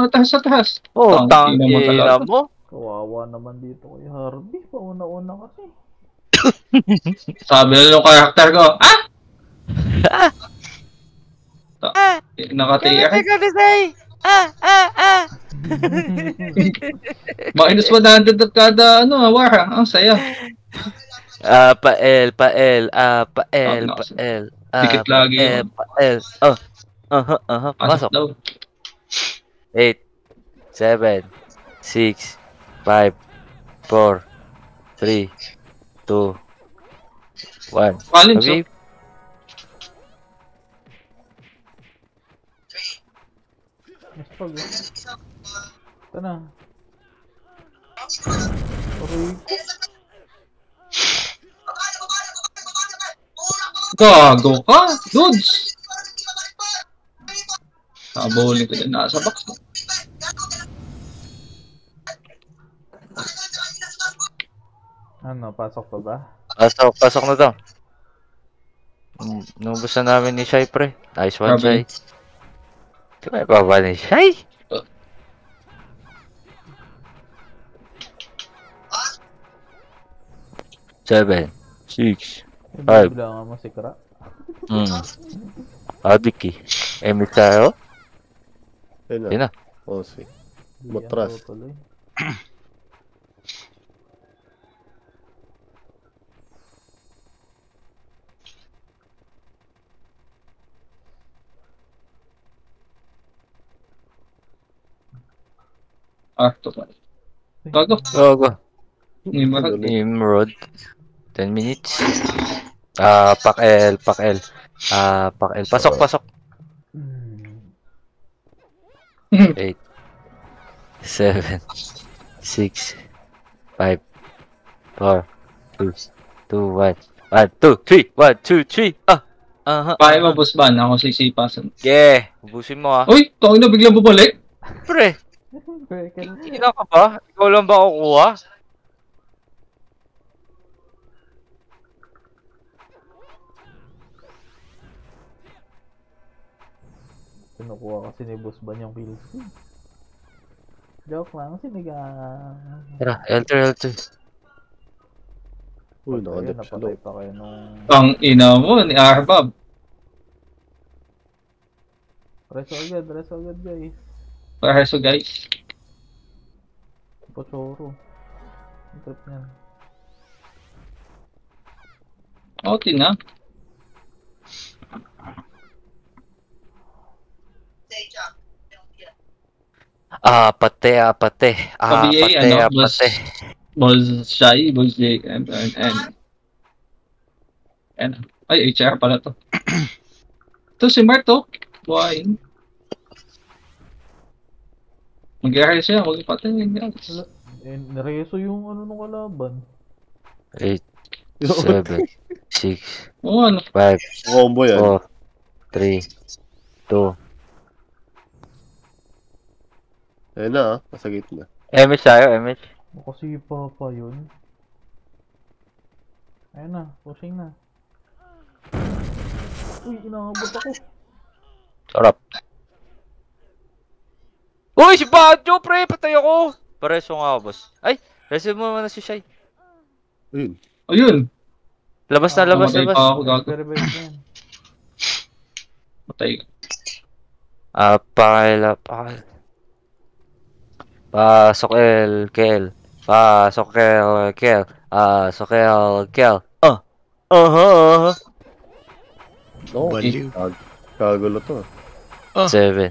Taas sa taas. Oh, Tang ina mo tangina talaga. mo. Kawawa naman dito kay Harvey. Pauna-una kasi. Sabi na yung karakter ko, ah! Nakatiyak. Minus 100 at kada wara. Ang saya. Pael. Dikit lagi yun. Pael. Pasok Pasok. daw. 8, 7, 6, 5, 4, 3, 2, 1. Kalin, so. Habib. Mas pag eh. Ito na. Aray ko. Gago ka, dudes. Sabulin ko din nasa box. Ano, pasok pa ba? Pasok na daw. Nubos na namin ni Shai, pre. Nice one, Shai. Grabe. Kaya pa ba ni Shai? Seven, 6, Five. Bilangan mo si Kra. Adiki. Emit tayo? Ayun Yun na. na. Oh, si. Hindi Matras. yan tutuloy. To pa. Gago. Go. Nimarag. Nimrod. 10 minutes. Pak-L. Pak-L. Pasok. Hmm. 8, 7, 6, 5, 4, 2, 1, 2, 3, 1, 2, 3. Kaya mo, boss ban. Ako sisipasan. Yeah, ubusin mo ah. Uy, tawag na biglang bubalik. Pre, Crackle. ina ka ba? Ikaw lang ba kukuha? Kinukuha kasi ni Boss Ban yung kills ko. Joke lang, siniga. Tara, L2. Uy, Ayun, nakadip siya napatay daw. pa kayo nung... Ang ina mo, ni Arbab. Reso agad guys. Para so guys. Pochoro. Ang trip niyan. Okay na. Pate. PBA, boss. Boss Shai, Boss J, and. Ay, HR pala to. Ito si Mark to. Buhayin. Mag-rehearse siya, huwag ipatayin. Wala. Nareso yung ano nung kalaban. 8, 7, 6, Oo, ano. 5, Combo yan. 4, 3, 2. Ayun na nasa gitna. MH tayo, MH. Makasipa pa yun. Ayun na, pushing na. Uy, inaabot ako. Sarap. Uy, si Badjo, pre! Patay ako! Pareso nga ako, boss. Ay, reso mo naman na si Shai. Ayun. Ayun. Labas na, labas, Namatay labas. pa ako, gago. Revive na yan. Matay. Pakil. Pasok el, Kel. Pasok el, Kel. Pasok el, Kel. Oo. Baliw. Kagulo to. 7,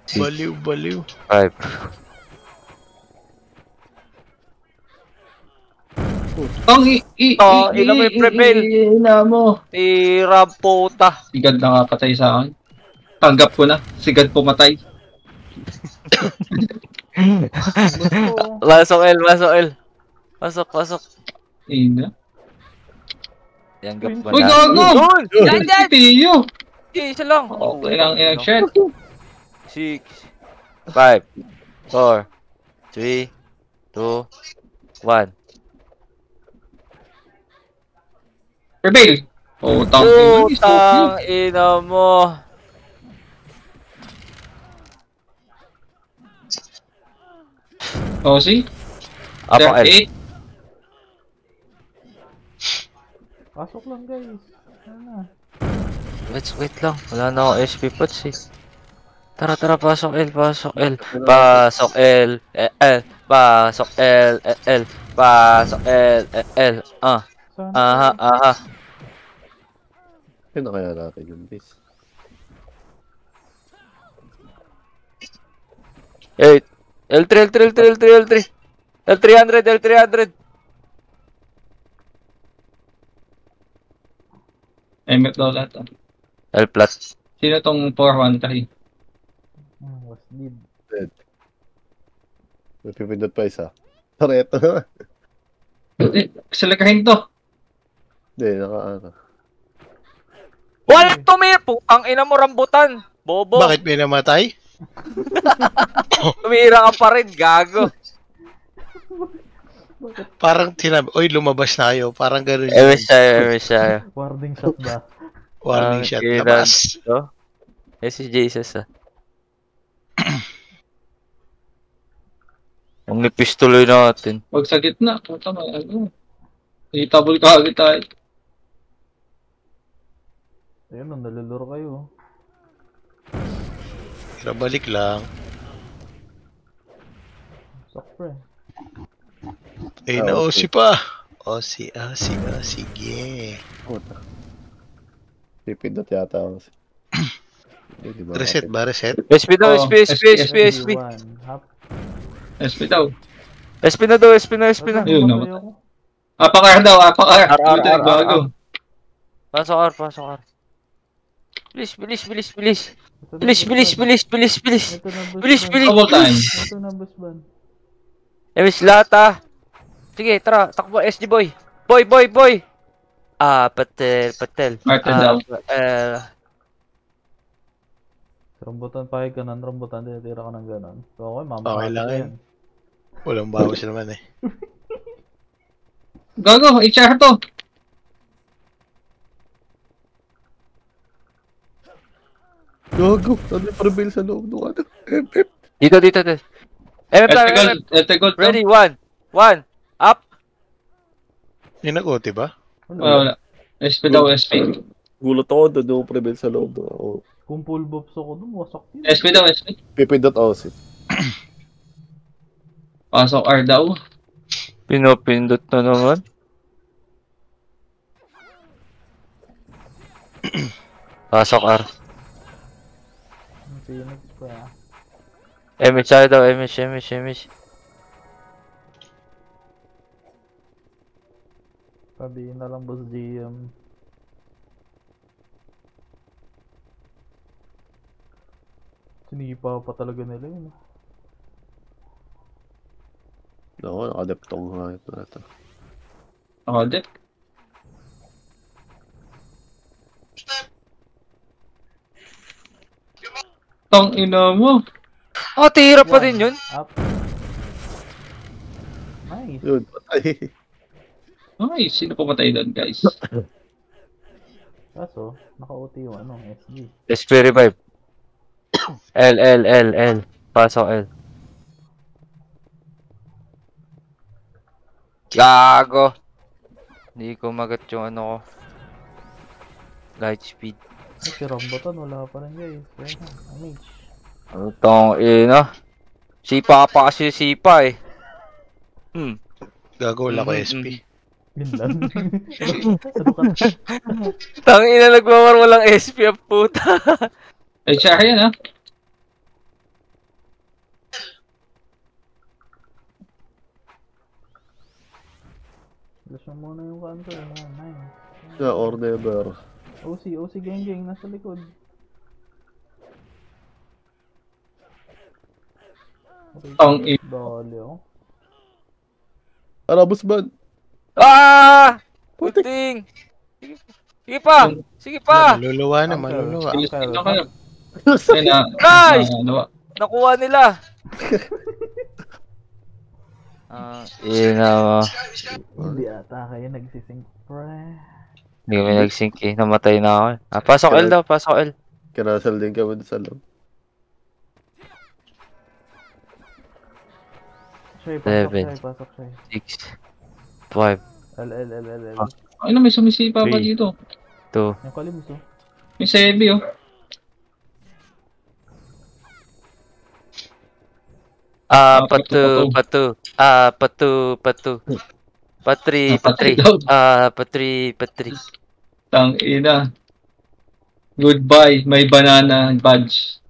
6, Baliw. 5. Ang ina mo yung prevail. Ina mo. Tira puta. Sigad na nga patay sa akin. Tanggap ko na. Sigad pumatay. Pasok el. Pasok. Ina. Yanggap mo Uy, na. gago! Yan, yan! Tiyo! Isa lang. Okay lang yung shit. 6, 5, 4, 3, 2, 1. Prevail! Oh, tangin. Putang ina mo. Oh, see? Apang L. 38. Pasok lang guys. Ayun na. Wait lang. Wala na akong SP pots eh. Tara, pasok L. Pasok L. Pasok L. Pasok L. Sana. Aha. Ayun na kaya natin yung base. 8. L300. MF daw lahat. L flat. Sino tong 413? Was lead. Dead. May pipindot pa isa. Pareto na. Salakahin to. Hindi, naka-ano. Walang tumir! Putang ina mo rambutan! Bobo! Bakit may namatay? Tumira ka pa rin, gago! Parang oy, lumabas na kayo. Parang gano'n Ewas tayo. Warding shot ba? warning shot. Iran. Labas. Si Jesus ah. Ang nipis tuloy natin. Huwag sa gitna. Puta mo. Ano? Itabol ka agad tayo. Ayun, naluluro kayo. Pero balik lang. Suck pre. Eh, Ah, na-OC pa. OC. Sige. Puta. Pipindot yata ako. Hindi ba? Reset ba? Reset? SP daw, Oh, SP. One. Hap. SP daw. SP na daw, SP na. Yun, Namatay naman. ako. Apakar daw, apakar. Ar. Buti nagbago. Pasok R. Bilis. Ito na, Bilis. Ito na, boss Bilis. ban. Double time. Ito na, boss ban. Ewas lata. Sige, tara, takbo SD boy. Boy. Patel. Martin daw. Rambutan pa ka ng rambutan, tira ka ng ganon. So okay, Okay lang ka yan. Walang bawas naman eh. Gago, HR to. Gago! Ano yung prevail sa loob ng ano? MF! Dito. MF. Etegol. Ready, 1, up. Yung nag-OT ba? Wala. SP daw, SP. Gulat ako doon yung prevail sa loob ng ako. Kung full buffs ako dun, wasak yun. SP daw, SP. Pipindot ako. Pasok R daw. Pinupindot na naman. Pasok R. See you next pa. MH tayo daw, MH. Sabihin na lang, boss GM. Sinipa pa talaga nila yun. Ako, nakadeptong nga ito na ito. Nakadip. Tang ina mo. Oh, tira pa din yun. Up. Nice. Yun, patay. Ay, sino pumatay doon, guys? Kaso, naka-OT yung ano, SG. SP revive. L. Pasok L. Gago. Hindi ko magat yung ano ko. Light speed. Ay, si Rambutan, wala pa rin guys. Kaya na, mage. Ano tong ina? Sipa pa kasi sipa eh. Gago, wala ko SP. Yun lang. Ano ka? Tang ina nagwawar walang SP ang puta. Ay, siya yan, ha? Lasyon muna yung kanto. Nice. Yeah, or never. OC geng, nasa likod. Okay, Tang ina. dali oh. Arabos ban! Ah! Puting. Sige pa. Sige pa. Maluluwa na, maluluwa. Bilis Okay, na kayo. okay. Ay, na. Nice! Ano? Nakuha nila. Ina mo. Hindi ata kayo nagsisync pre. Hindi kami nag-sync eh. Namatay na ako. Ah, pasok L daw. Pasok L. Kinasal din kami sa loob. Shay, Seven. pasok siya. 6 5 L. Ay, na, may sumisipa pa Three. dito. 2 Yung kalimus oh. May sebi, oh. Patu. Patri. Tang ina. Goodbye, may banana badge.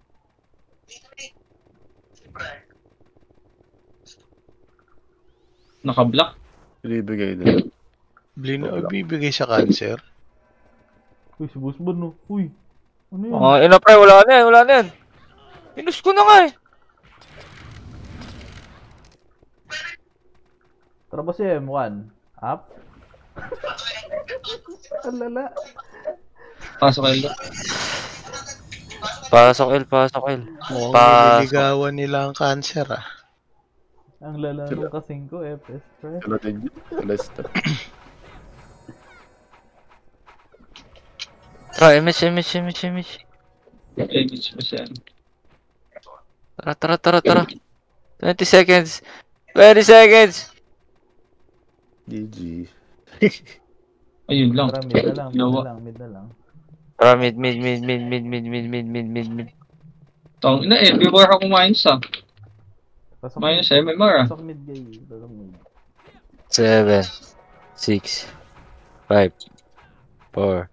Naka-block. Binibigay na. Bibigay sa cancer. Uy, si Boss Bon no. Uy. Ano yun? Ina pre, wala na yan. Inus ko na nga eh. Tara ba si M1? Up? Alala. Pasok kayo. Pasok L. Mukhang Pasok. nililigawan nila ang cancer, ah. Ang lala nung kasing ko, FS pre. Sila din yun. Sila step. Tara, image. Eh, bitch mo siya. Tara. 20 seconds. 20 seconds. GG. Ayun lang. Tara, mid na Lawa. lang. Tara, mid. Tang ina, everywhere ako minus, ah. Pasok Minus MMR, ah. Pasok mid guys. Pasok mid. 7 6 5 4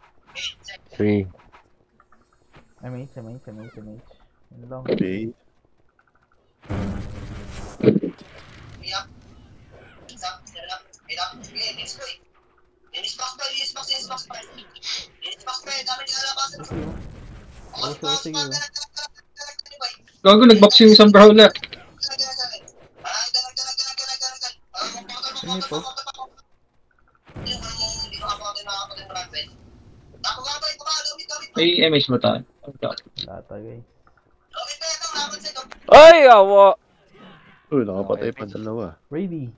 3 MH. Yun lang. Okay. Sige. Gago, nag-box yung isang brawler. Ano ito? May MH ba tayo? Lata guys. Ay, awa. Uy, nakapatay pa dalawa. Ready.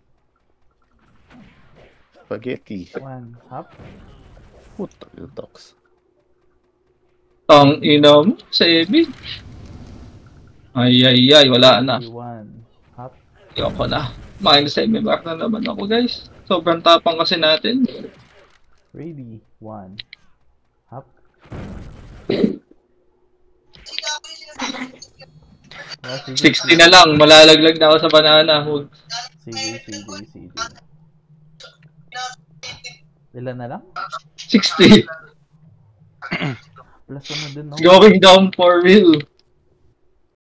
Spaghetti. 1. Hop. Puta yung tox. Tang ina mo, sebi. Ay, wala na. 1. Hop. Ayoko na. Minus MMR na naman ako, guys. Sobrang tapang kasi natin. Ready. 1. Hop. Ah, sige. 60 na lang, malalaglag na ako sa banana. Huwag. Sige. Ilan na lang? 60. Plus 1 na din, no? Going down for real.